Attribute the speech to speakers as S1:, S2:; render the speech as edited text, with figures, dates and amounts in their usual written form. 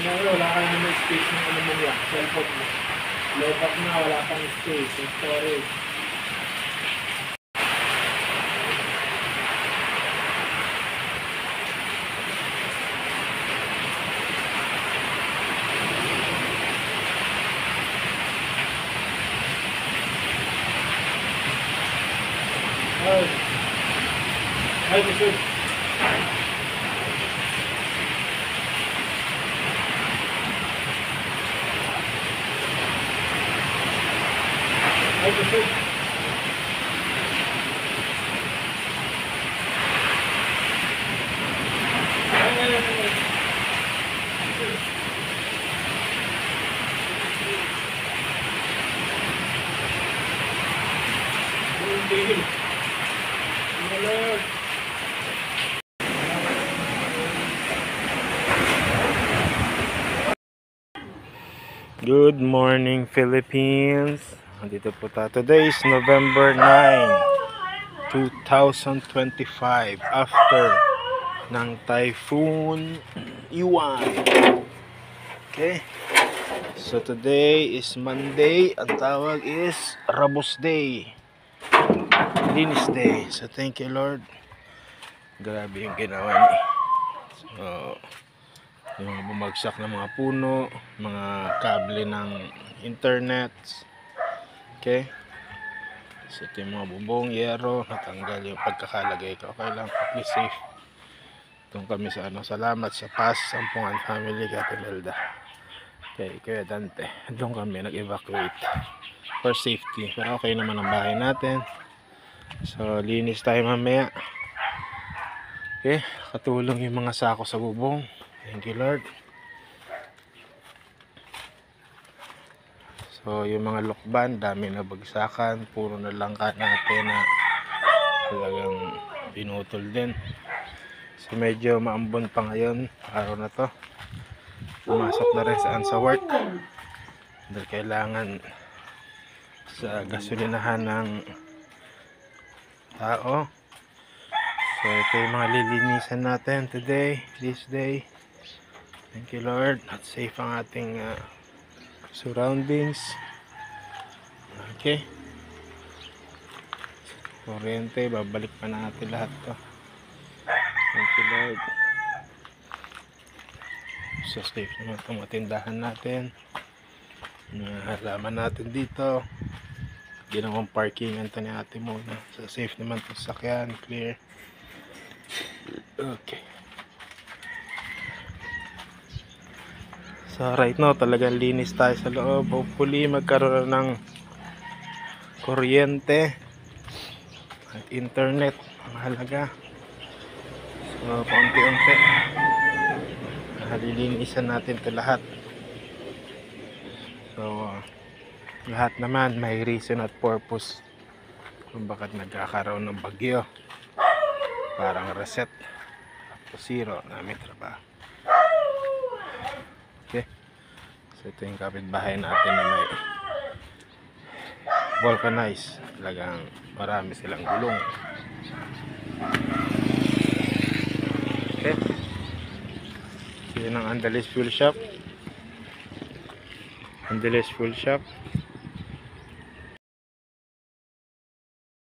S1: Wala ka naman space ng ano mo yan, cellphone mo. Lobat na, wala pang space, yung storage. Ay, kusog. Ay, kusog. Good morning, Philippines. Nandito po tayo. Today is November 9, 2025. After ng Typhoon Iwan. Okay. So today is Monday. Ang tawag is Rabos Day. Linis Day. So thank you, Lord. Grabe yung ginawa niya. So yung mga bumagsak ng mga puno, mga kable ng internet. Okay. So ito yung mga bubong, yero, natanggal yung pagkakalagay ko. Okay lang, please safe. Doon kami sa salamat sa PAS Sampungan Family Catimelda. Okay, Kuya Dante. Doon kami nag-evacuate for safety. Pero okay naman ang bahay natin. So linis tayo mamaya. Okay, katulong yung mga sako sa bubong. Thank you, Lord. So yung mga lokban, dami na bagsakan, puro na langka natin na talagang pinutol din. So medyo maambon pa ngayon, araw na to. Pumasok na rin sa work. Dahil kailangan sa gasolinahan ng tao. So ito yung mga lilinisan natin today, this day. Thank you, Lord. At safe ang ating surroundings. Okay. Kuryente, babalik pa natin lahat to. Thank you, Lord. So safe naman itong matindahan natin. Halaman natin dito. Ginawang parkingan to ni ate muna. So safe naman itong sakyan, clear. Okay. So right now talagang linis tayo sa loob. Hopefully magkaroon ng kuryente at internet. Mahalaga. So paunti-unti halilinisan natin ito lahat. So lahat naman may reason at purpose kung bakit nagkakaroon ng bagyo. Parang reset. Tapos zero namin trabaho. Okay. So ito yung kapitbahay natin na may vulcanized. Talagang marami silang gulong. Okay. So yun ang Andalis Fuel Shop. Andalis Fuel Shop.